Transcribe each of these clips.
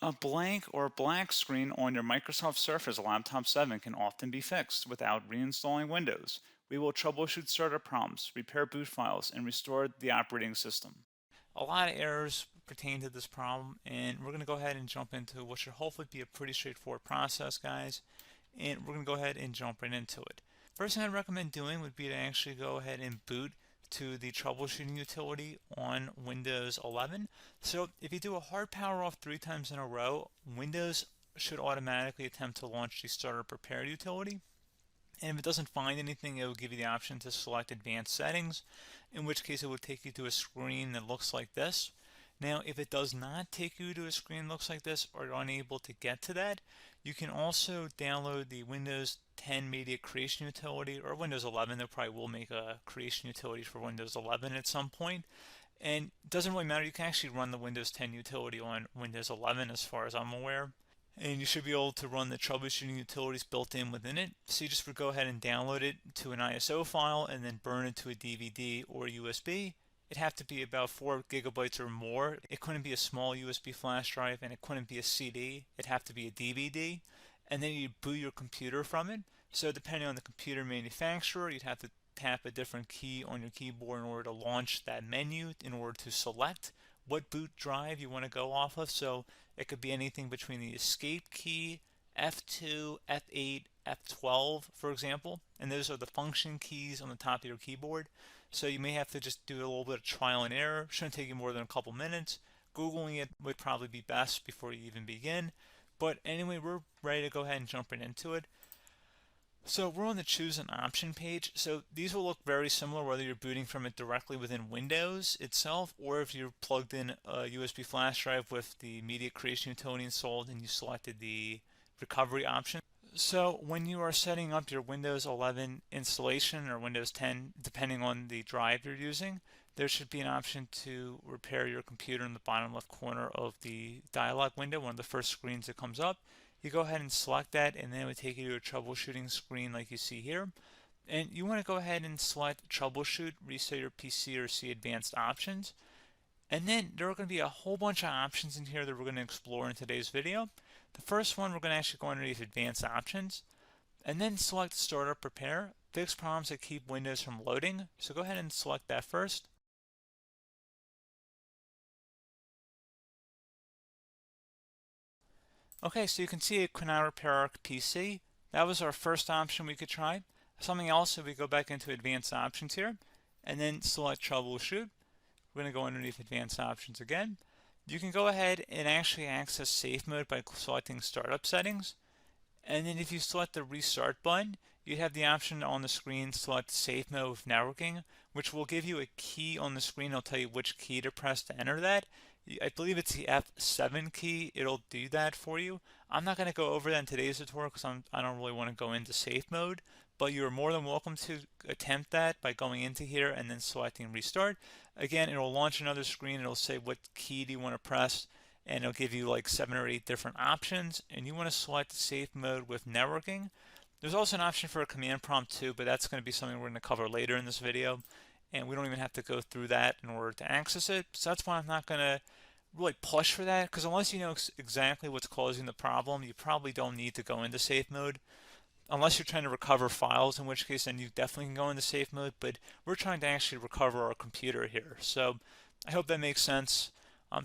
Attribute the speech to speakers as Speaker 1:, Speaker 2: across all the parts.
Speaker 1: A blank or black screen on your Microsoft Surface Laptop 7 can often be fixed without reinstalling Windows. We will troubleshoot startup problems, repair boot files, and restore the operating system.
Speaker 2: A lot of errors pertain to this problem, and we're going to go ahead and jump into what should hopefully be a pretty straightforward process, guys. And we're going to go ahead and jump right into it. First thing I'd recommend doing would be to actually go ahead and boot to the troubleshooting utility on Windows 11. So if you do a hard power off 3 times in a row, Windows should automatically attempt to launch the startup repair utility. And if it doesn't find anything, it will give you the option to select advanced settings, in which case it will take you to a screen that looks like this. Now, if it does not take you to a screen that looks like this, or you're unable to get to that, you can also download the Windows 10 Media Creation Utility, or Windows 11. They probably will make a creation utility for Windows 11 at some point. And it doesn't really matter, you can actually run the Windows 10 utility on Windows 11 as far as I'm aware. And you should be able to run the troubleshooting utilities built in within it. So you just would go ahead and download it to an ISO file and then burn it to a DVD or USB. It'd have to be about 4 gigabytes or more. It couldn't be a small USB flash drive, and it couldn't be a CD. It'd have to be a DVD. And then you'd boot your computer from it. So depending on the computer manufacturer, you'd have to tap a different key on your keyboard in order to launch that menu, in order to select what boot drive you want to go off of. So it could be anything between the escape key, F2, F8, F12, for example, and those are the function keys on the top of your keyboard. So you may have to just do a little bit of trial and error. Shouldn't take you more than a couple minutes. Googling it would probably be best before you even begin. But anyway, we're ready to go ahead and jump right into it. So we're on the choose an option page. So these will look very similar whether you're booting from it directly within Windows itself, or if you're plugged in a USB flash drive with the media creation utility installed and you selected the recovery option. So when you are setting up your Windows 11 installation or Windows 10, depending on the drive you're using, there should be an option to repair your computer in the bottom left corner of the dialog window, one of the first screens that comes up. You go ahead and select that, and then it would take you to a troubleshooting screen like you see here. And you want to go ahead and select troubleshoot, reset your PC, or see advanced options. And then there are going to be a whole bunch of options in here that we're going to explore in today's video. The first one, we're going to actually go underneath advanced options, and then select startup repair, fix problems that keep Windows from loading. So go ahead and select that first. Okay, so you can see it could not repair our PC. That was our first option we could try. Something else, if we go back into advanced options here, and then select troubleshoot, we're going to go underneath advanced options again. You can go ahead and actually access safe mode by selecting startup settings. And then if you select the restart button, you have the option on the screen, select safe mode with networking, which will give you a key on the screen. It'll tell you which key to press to enter that. I believe it's the F7 key. It'll do that for you. I'm not going to go over that in today's tutorial because I don't really want to go into safe mode, but you're more than welcome to attempt that by going into here and then selecting restart. Again, it'll launch another screen. It'll say what key do you want to press, and it'll give you like 7 or 8 different options, and you want to select safe mode with networking. There's also an option for a command prompt too, but that's going to be something we're going to cover later in this video, and we don't even have to go through that in order to access it. So that's why I'm not going to really push for that, because unless you know exactly what's causing the problem, you probably don't need to go into safe mode. Unless you're trying to recover files, in which case then you definitely can go into safe mode, but we're trying to actually recover our computer here. So I hope that makes sense.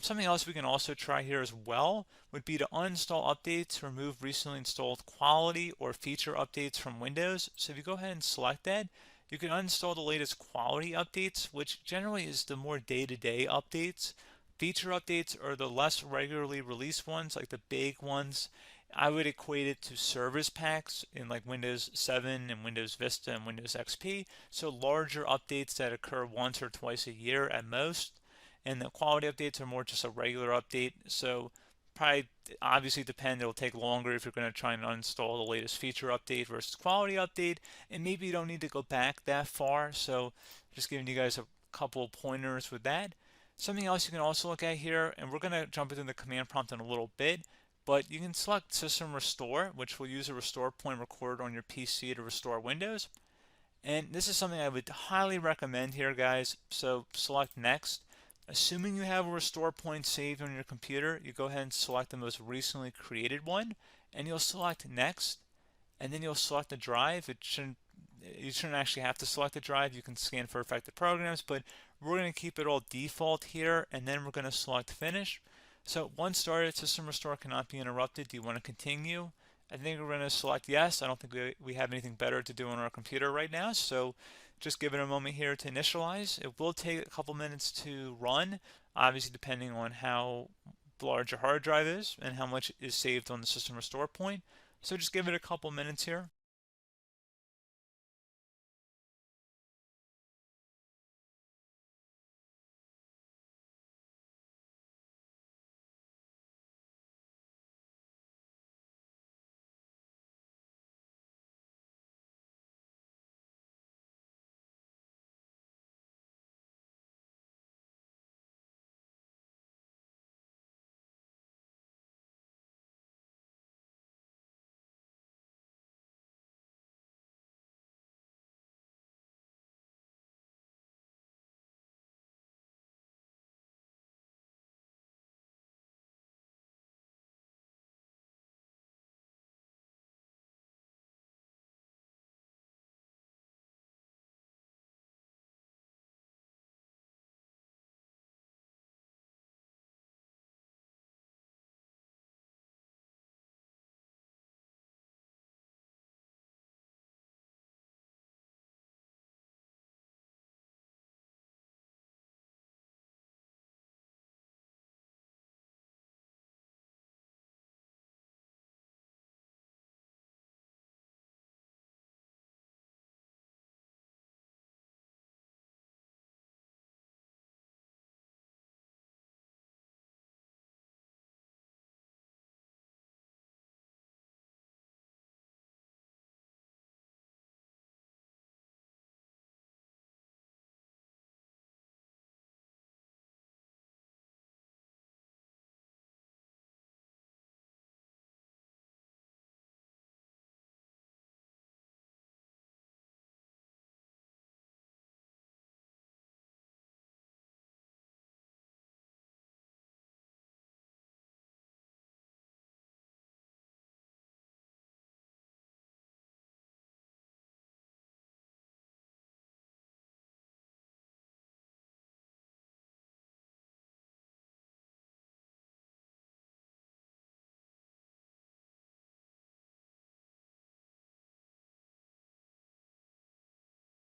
Speaker 2: Something else we can also try here as well would be to uninstall updates, remove recently installed quality or feature updates from Windows. So if you go ahead and select that, you can uninstall the latest quality updates, which generally is the more day-to-day updates. Feature updates are the less regularly released ones, like the big ones. I would equate it to service packs in like Windows 7 and Windows Vista and Windows XP. So larger updates that occur once or twice a year at most. And the quality updates are more just a regular update. So probably obviously depend, it'll take longer if you're going to try and uninstall the latest feature update versus quality update. And maybe you don't need to go back that far. So just giving you guys a couple of pointers with that. Something else you can also look at here, and we're going to jump into the command prompt in a little bit, but you can select System Restore, which will use a restore point recorded on your PC to restore Windows. And this is something I would highly recommend here, guys. So select Next. Assuming you have a restore point saved on your computer, you go ahead and select the most recently created one, and you'll select next, and then you'll select the drive. You shouldn't actually have to select the drive. You can scan for affected programs, but we're going to keep it all default here, and then we're going to select finish. So once started, system restore cannot be interrupted. Do you want to continue? I think we're going to select yes. I don't think we have anything better to do on our computer right now, so just give it a moment here to initialize. It will take a couple minutes to run, obviously depending on how large your hard drive is and how much is saved on the system restore point. So just give it a couple minutes here.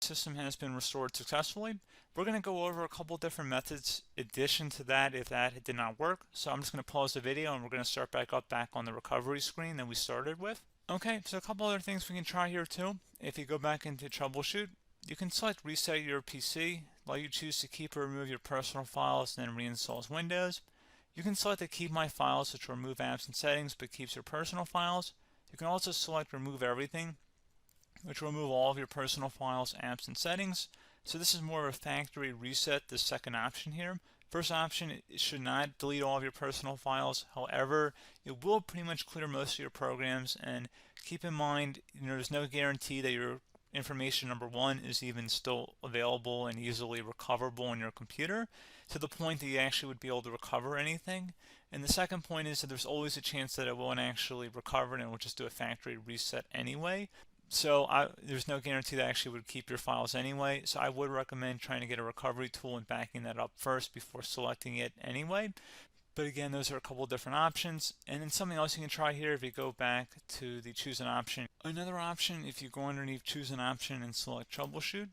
Speaker 2: System has been restored successfully. We're going to go over a couple different methods in addition to that if that did not work. So I'm just going to pause the video and we're going to start back on the recovery screen that we started with. Okay, so a couple other things we can try here too. If you go back into troubleshoot, you can select reset your PC, while you choose to keep or remove your personal files and then reinstalls Windows. You can select to keep my files, which will remove apps and settings but keeps your personal files. You can also select remove everything, which will remove all of your personal files, apps, and settings. So this is more of a factory reset, the second option here. First option, it should not delete all of your personal files. However, it will pretty much clear most of your programs, and keep in mind, there's no guarantee that your information, number one, is even still available and easily recoverable on your computer to the point that you actually would be able to recover anything. And the second point is that there's always a chance that it won't actually recover and it will just do a factory reset anyway. So there's no guarantee that actually would keep your files anyway. So I would recommend trying to get a recovery tool and backing that up first before selecting it anyway. But again, those are a couple different options. And then something else you can try here if you go back to the choose an option. Another option, if you go underneath choose an option and select troubleshoot,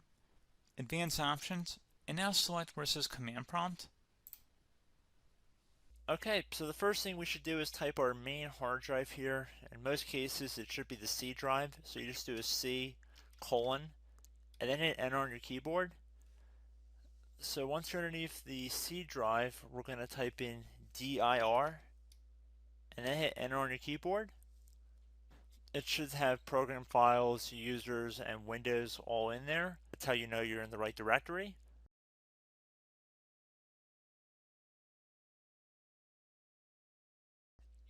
Speaker 2: advanced options, and now select where it says command prompt.
Speaker 3: Okay, so the first thing we should do is type our main hard drive here. In most cases, it should be the C drive. So you just do a C colon and then hit enter on your keyboard. So once you're underneath the C drive, we're going to type in dir and then hit enter on your keyboard. It should have program files, users, and Windows all in there. That's how you know you're in the right directory.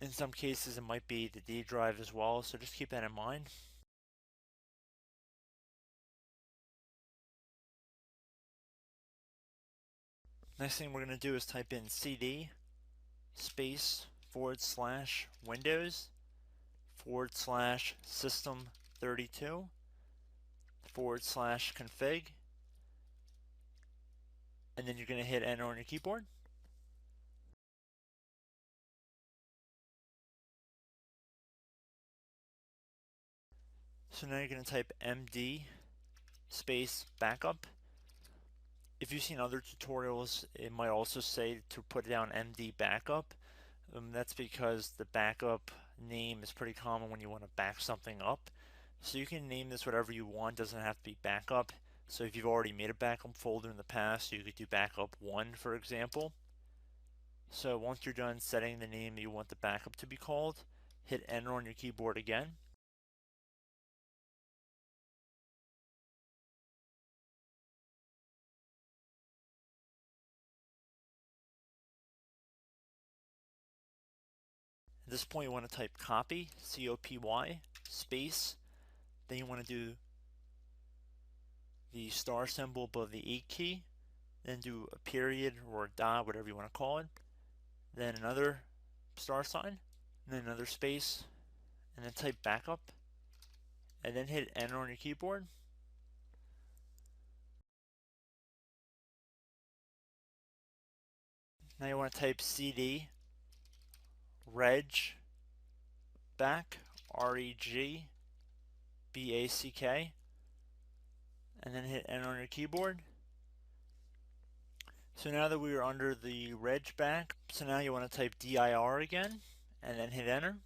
Speaker 3: In some cases, it might be the D drive as well, so just keep that in mind. Next thing we're going to do is type in cd space /Windows /system32 /config, and then you're going to hit enter on your keyboard. So now you're going to type md space backup. If you've seen other tutorials, it might also say to put down md backup. That's because the backup name is pretty common when you want to back something up. So you can name this whatever you want, doesn't have to be backup. So if you've already made a backup folder in the past, you could do backup 1, for example. So once you're done setting the name you want the backup to be called, hit enter on your keyboard again. At this point you want to type copy, C-O-P-Y, space, then you want to do the star symbol above the 8 key, then do a period or a dot, whatever you want to call it, then another star sign, and then another space, and then type backup, and then hit enter on your keyboard. Now you want to type cd reg back, R-E-G-B-A-C-K, and then hit enter on your keyboard. So now that we are under the reg back, so now you want to type dir again, and then hit enter.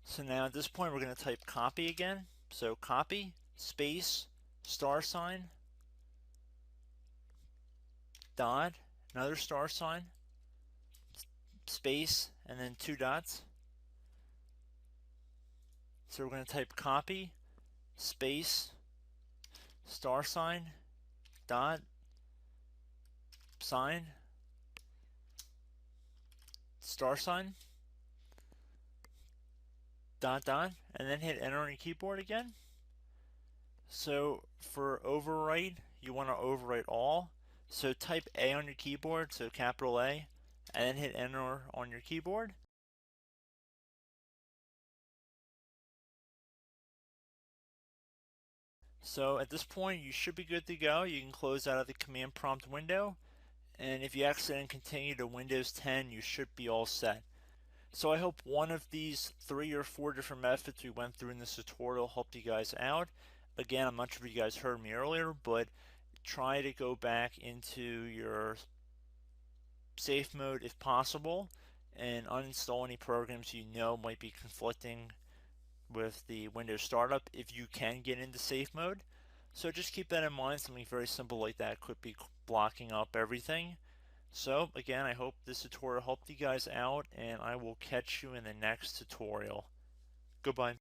Speaker 3: So now at this point we're going to type copy again. So copy, space, star sign, dot, another star sign, space, and then 2 dots. So we're going to type copy, space, star sign, dot, sign, star sign, dot, dot, and then hit enter on your keyboard again. So for overwrite, you want to overwrite all. So type A on your keyboard, so capital A, and then hit enter on your keyboard. So at this point you should be good to go. You can close out of the command prompt window, and if you accidentally continue to Windows 10 you should be all set. So I hope one of these 3 or 4 different methods we went through in this tutorial helped you guys out. Again, I'm not sure if you guys heard me earlier, but try to go back into your safe mode if possible and uninstall any programs you know might be conflicting with the Windows startup if you can get into safe mode. So just keep that in mind. Something very simple like that could be blocking up everything. So again, I hope this tutorial helped you guys out, and I will catch you in the next tutorial. Goodbye.